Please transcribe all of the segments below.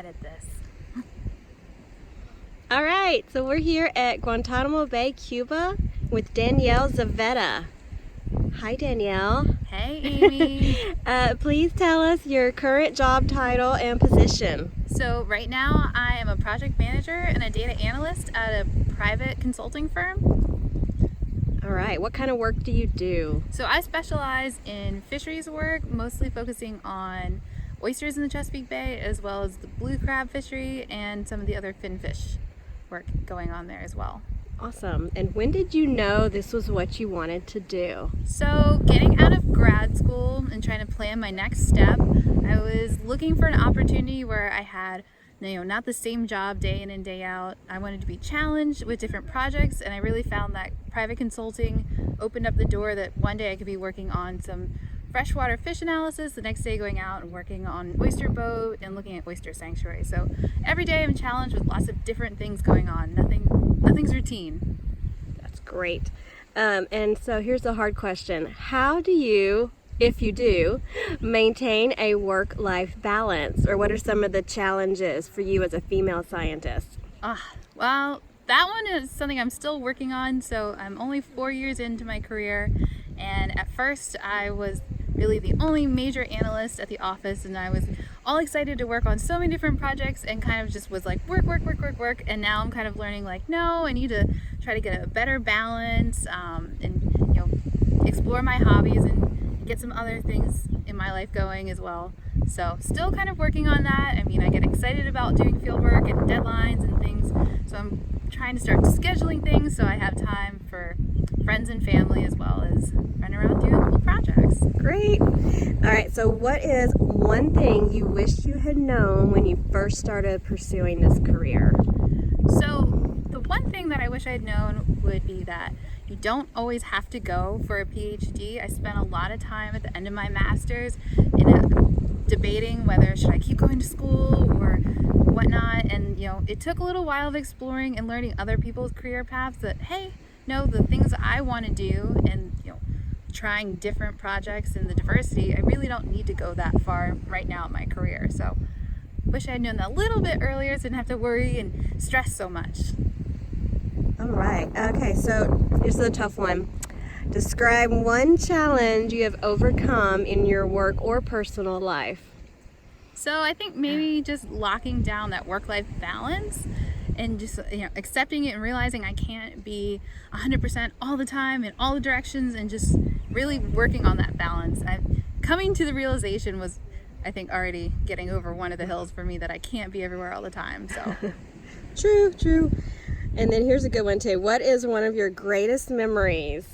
edit this. All right, so we're here at Guantanamo Bay, Cuba with Danielle Zaveta. Hi, Danielle. Hey, Amy. Please tell us your current job title and position. So right now I am a project manager and a data analyst at a private consulting firm. All right, what kind of work do you do? So I specialize in fisheries work, mostly focusing on oysters in the Chesapeake Bay, as well as the blue crab fishery and some of the other finfish work going on there as well. Awesome. And when did you know this was what you wanted to do? So getting out of grad school and trying to plan my next step, I was looking for an opportunity where I had, not the same job day in and day out. I wanted to be challenged with different projects, and I really found that private consulting opened up the door that one day I could be working on some freshwater fish analysis, the next day going out and working on oyster boat and looking at oyster sanctuary. So every day I'm challenged with lots of different things going on. Nothing's routine. That's great. And so here's the hard question. How do you, if you do, maintain a work-life balance? Or what are some of the challenges for you as a female scientist? Well, that one is something I'm still working on. So I'm only 4 years into my career. And at first I was really the only major analyst at the office, and I was all excited to work on so many different projects and kind of just was like work. And now I'm kind of learning like, no, I need to try to get a better balance and explore my hobbies and get some other things in my life going as well. So still kind of working on that. I mean, I get excited about doing field work and deadlines and things. So I'm trying to start scheduling things so I have time for friends and family as well as running around doing cool projects. Great. All right, so what is one thing you wish you had known when you first started pursuing this career? So the one thing that I wish I had known would be that you don't always have to go for a PhD. I spent a lot of time at the end of my master's debating whether should I keep going to school or whatnot, and it took a little while of exploring and learning other people's career paths that, hey, no, the things I want to do and trying different projects and the diversity, I really don't need to go that far right now in my career. So wish I had known that a little bit earlier so I didn't have to worry and stress so much. All right. Okay, so here's the tough one. Describe one challenge you have overcome in your work or personal life. So I think maybe just locking down that work-life balance and just accepting it and realizing I can't be 100% all the time in all the directions, and just really working on that balance. Coming to the realization was, I think, already getting over one of the hills for me that I can't be everywhere all the time. So True. And then here's a good one too. What is one of your greatest memories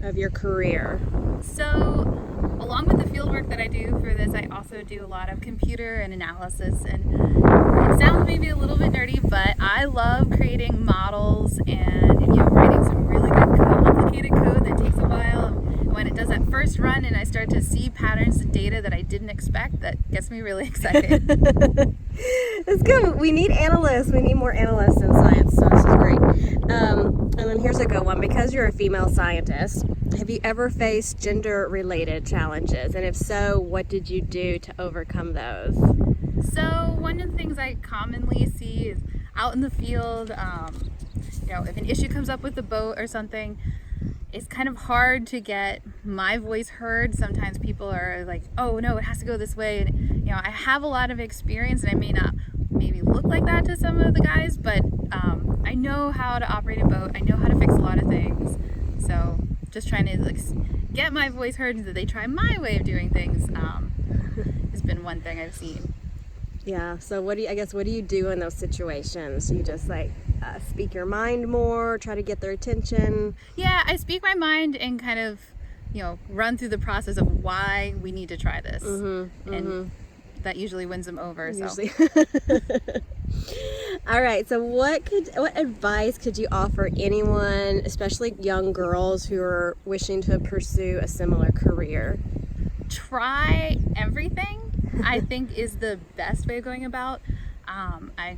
of your career? So along with the field work that I do for this, I also do a lot of computer and analysis, and it sounds maybe a little bit nerdy, but I love creating models and writing some really good complicated code that takes a while. And when it does that first run and I start to see patterns and data that I didn't expect, that gets me really excited. That's good. We need analysts. We need more analysts in science, so this is great. And then here's a good one. Because you're a female scientist, have you ever faced gender-related challenges? And if so, what did you do to overcome those? So one of the things I commonly see is out in the field, if an issue comes up with the boat or something, it's kind of hard to get my voice heard. Sometimes people are like, oh no, it has to go this way. And I have a lot of experience, and I may not maybe look like that to some of the guys, but I know how to operate a boat. I know how to fix a lot of things. So just trying to get my voice heard and that they try my way of doing things has been one thing I've seen. Yeah, so what do you do in those situations? You just speak your mind more, try to get their attention? Yeah, I speak my mind and kind of, run through the process of why we need to try this. And that usually wins them over. Usually. All right, so what advice could you offer anyone, especially young girls who are wishing to pursue a similar career? Try everything, I think, is the best way of going about. I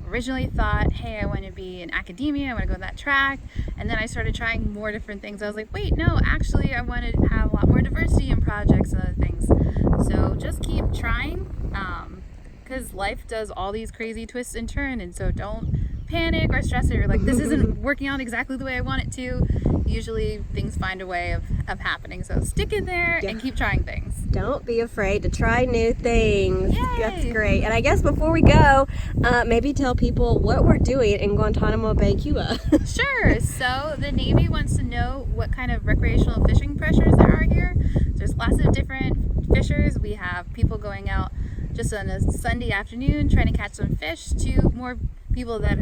originally thought, hey, I want to be in academia, I want to go that track, and then I started trying more different things. I was like, wait, no, actually I want to have a lot more diversity in projects and other things. So just keep trying. because life does all these crazy twists and turns, and so don't panic or stress or like this isn't working out exactly the way I want it to. Usually things find a way of happening, so stick in there and keep trying things. Don't be afraid to try new things. Yay! That's great. And I guess before we go, maybe tell people what we're doing in Guantanamo Bay, Cuba. Sure. So the Navy wants to know what kind of recreational fishing pressures there are here. There's lots of different fishers. We have people going out just on a Sunday afternoon trying to catch some fish, to more people that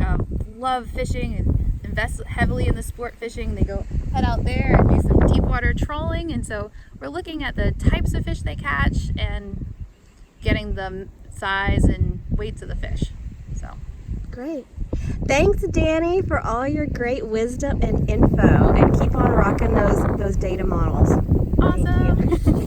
love fishing and invest heavily in the sport fishing. They go head out there and do some deep water trawling, and so we're looking at the types of fish they catch and getting the size and weights of the fish. So Great. Thanks, Danny, for all your great wisdom and info, and keep on rocking those data models. awesome.